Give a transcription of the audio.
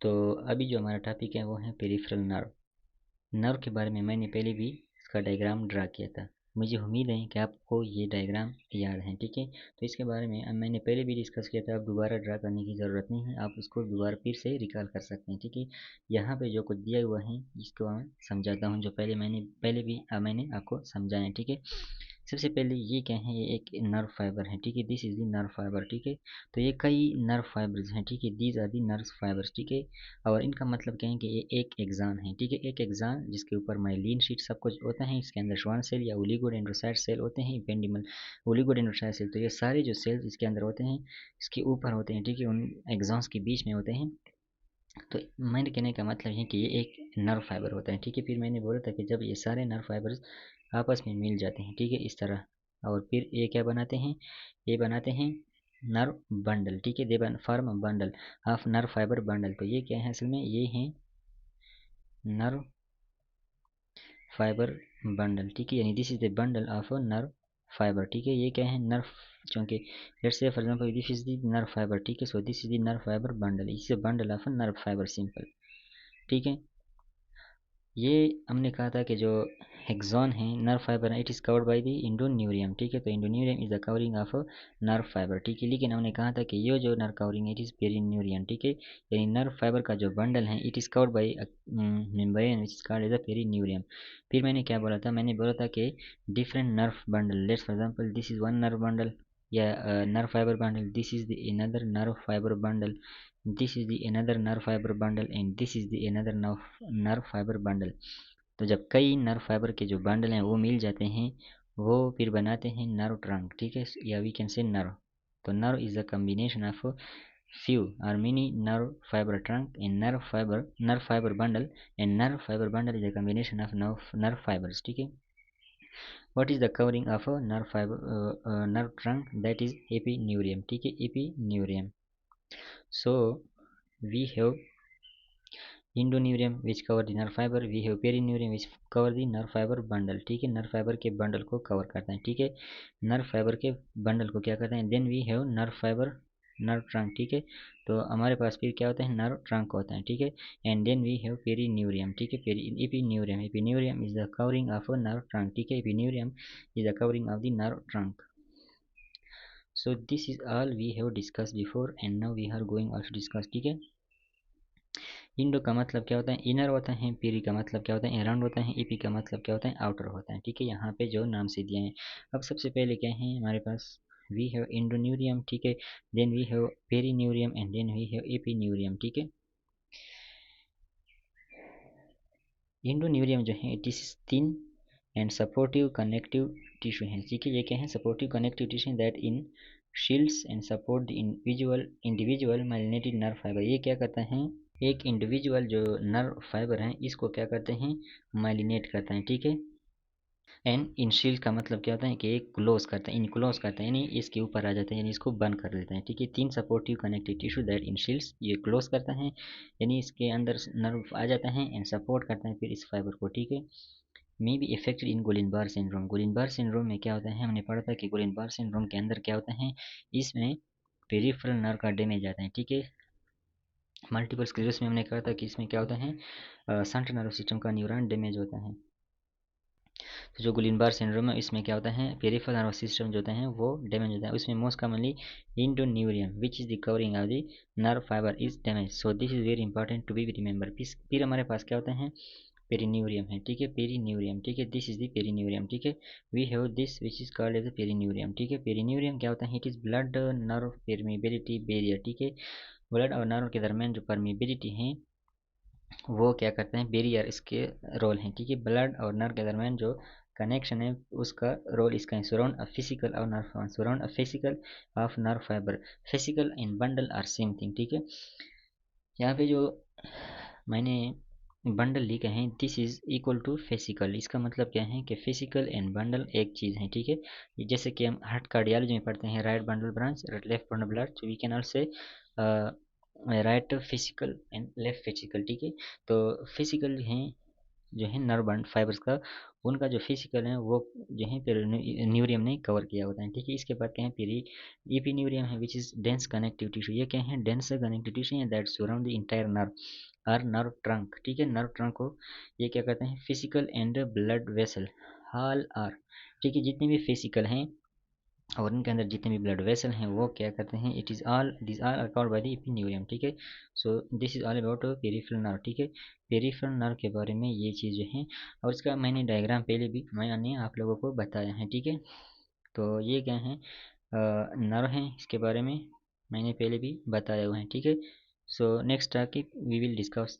तो अभी जो हमारा टॉपिक है वो है पेरिफेरल नर्व। नर्व के बारे में मैंने पहले भी इसका डायग्राम ड्रा किया था। मुझे उम्मीद है कि आपको ये डायग्राम याद है, ठीक है। तो इसके बारे में मैंने पहले भी डिस्कस किया था, अब दोबारा ड्रा करने की ज़रूरत नहीं है, आप उसको दोबारा फिर से रिकॉल कर सकते हैं, ठीक है। यहाँ पे जो कुछ दिया हुआ है इसको मैं समझाता हूँ, जो मैंने आपको समझाया, ठीक है। सबसे पहले ये क्या है, ये एक नर्व फाइबर है, ठीक है। This is the nerve fibre, ठीक है। तो ये कई नर्व फाइबर्स हैं, ठीक है। These are the nerve fibres, ठीक है। और इनका मतलब क्या है कि ये एक एक्सान है, ठीक है। एक एक्सान जिसके ऊपर माइलिन शीट सब कुछ होता है, इसके अंदर श्वान सेल या ओलिगोडेंड्रोसाइट सेल होते हैं, इपेंडिबल ओलिगोडेंड्रोसाइट सेल। तो ये सारे जो सेल्स इसके अंदर होते हैं इसके ऊपर होते हैं, ठीक है, उन एक्सॉन्स के बीच में होते हैं। तो मेरे कहने का मतलब है कि ये एक नर्व फाइबर होता है, ठीक है। फिर मैंने बोला था कि जब ये सारे नर्व फाइबर्स आपस में मिल जाते हैं, ठीक है, इस तरह, और फिर ये क्या बनाते हैं, ये बनाते हैं नर्व बंडल, ठीक है। They form bundle of nerve fibre bundle. तो ये क्या है असल में, ये है नर्व फाइबर बंडल, ठीक है। यानी this is the bundle of a nerve fibre, ठीक है। ये क्या है, नर्व, चूँकि let's say for example this is the nerve fibre, ठीक है। So this is the nerve fibre bundle, is a bundle of a nerve fibre, simple, ठीक है। ये हमने कहा था कि जो हेक्सॉन है नर्व फाइबर है, it is covered by the endoneurium, ठीक है। तो endoneurium is the covering of nerve fibre, ठीक है। लेकिन हमने कहा था कि ये जो नर्व कवरिंग है इट इज़ पेरिन्यूरियम, ठीक है। यानी नर्व फाइबर का जो बंडल है it is covered by membrane which is called as the perineurium. फिर मैंने क्या बोला था, मैंने बोला था कि different nerve bundle, let's for example this is one nerve bundle या nerve fibre bundle, this is the another nerve fibre bundle, this is the another nerve fibre bundle and this is the another nerve fibre bundle. तो जब कई nerve fibre के जो bundle हैं वो मिल जाते हैं, वो फिर बनाते हैं नर्व ट्रंक, ठीक है, या वी कैन से नर्व। तो nerve is the combination of few or many nerve fiber trunk and nerve fiber bundle, and nerve fiber bundle is a combination of nerve fibers, ठीक है। what is the covering of a nerve fiber nerve trunk, that is epineurium, ठीक है, epineurium। so we have endoneurium which cover the nerve fibre, we have perineurium which cover the nerve fibre bundle, ठीक है। Nerve fibre के bundle को cover करता है, ठीक है। नर्व फाइबर के बंडल को क्या करते हैं, then we have nerve fibre nerve trunk, ठीक है। तो हमारे पास फिर क्या होता है, नर्व ट्रंक होता है, ठीक है। And then we have perineurium, ठीक है, epineurium, epineurium is the covering of a nerve trunk, ठीक है। Epineurium is the covering of the nerve trunk. so this is all we have discussed before and now we are going also discuss, ठीक है। Indo का मतलब क्या होता है, inner होता है। पीरी का मतलब क्या होता है, अराउंड होता है। ईपी का मतलब क्या होता है, आउटर होता है, ठीक है। यहाँ पे जो नाम से दिए हैं। अब सबसे पहले क्या है हमारे पास, वी हैव इंडोन्यूरियम, ठीक है, then we have perineurium and then we have epineurium, ठीक है। इंडोन्यूरियम जो है it is thin and supportive connective tissue है, ठीक है। ये क्या है, supportive connective tissue that ensheaths and support the individual myelinated nerve fibre. ये क्या करता है, एक इंडिविजुअल जो नर्व फाइबर है इसको क्या करते हैं, माइलिनेट करता है, ठीक है। एंड इनशील्ड का मतलब क्या होता है कि एक क्लोज करता है, इनक्लोज करता है, यानी इसके ऊपर आ जाता है, यानी इसको बंद कर देता है, ठीक है। तीन सपोर्टिव कनेक्टिव टिश्यू दैट इनशील्ड्स, ये क्लोज करता है, यानी इसके अंदर नर्व आ जाता है एंड सपोर्ट करता है फिर इस फाइबर को, ठीक है। May be affected in Guillain Barre syndrome. Guillain Barre syndrome में क्या होता है, हमने पढ़ा था कि गुलिनबार सिंड्रोम के अंदर क्या होता है, इसमें पेरिफेरल नर्व का डैमेज आता है, ठीक है। मल्टीपल स्क्लेरोसिस में हमने कहा था कि इसमें क्या होता है, सेंट्रल नर्वस सिस्टम का न्यूरॉन डैमेज होता है। तो जो गुलिनबार सिंड्रोम है इसमें क्या होता है, पेरिफेरल नर्वस सिस्टम जो होता है वो डैमेज होता है। उसमें most commonly endoneurium which is the covering of the nerve fibre is damage. So this is very important to be remember. फिर हमारे पास क्या होता है, पेरिन्यूरियम है, ठीक है, पेरिन्यूरियम, ठीक है। दिस इज द पेरिन्यूरियम, ठीक है। We have this which is called as the perineurium, ठीक है। पेरिन्यूरियम क्या होता है, it is blood nerve permeability barrier, ठीक है। ब्लड और नर्व के दरमियान जो परमिबिलिटी है वो क्या करते हैं, बैरियर इसके रोल हैं, ठीक है। ब्लड और नर्व के दरमियान जो कनेक्शन है उसका रोल इसका है। सराउंड अ फिजिकल और nerve, surround a fascicle of nerve fibre, fascicle and bundle are same thing, ठीक है। यहाँ पे जो मैंने बंडल लिखे हैं this is equal to fascicle, इसका मतलब क्या है कि फिजिकल एंड बंडल एक चीज़ है, ठीक है। जैसे कि हम हार्ट कार्डियोलॉजी में पढ़ते हैं, right bundle branch left bundle branch, we can also right fascicle and left fascicle, ठीक है। तो फिजिकल हैं जो है नर्व बंड फाइबर्स का, उनका जो फिजिकल है वो जो है न्यूरियम ने कवर किया होता है, ठीक है। इसके बाद क्या है, ईपीन्यूरियम है which is dense connective tissue. ये क्या है, डेंस कनेक्टिव टिश्यू है that surround the entire nerve और नर्व ट्रंक, ठीक है। नर्व ट्रंक को ये क्या कहते हैं, फिजिकल एंड ब्लड वेसल हाल आर, ठीक है। जितने भी फिजिकल हैं और इनके अंदर जितने भी ब्लड वेसल हैं वो क्या करते हैं, it is all this are are covered by the epineurium, ठीक है। So this is all about peripheral nerve, ठीक है। पेरिफेरल नर्व के बारे में ये चीज़ें हैं, और इसका मैंने डायग्राम पहले भी मैंने आप लोगों को बताया है, ठीक है। तो ये क्या है, नर्व हैं, इसके बारे में मैंने पहले भी बताया हुआ है, ठीक है। So next topic we will discuss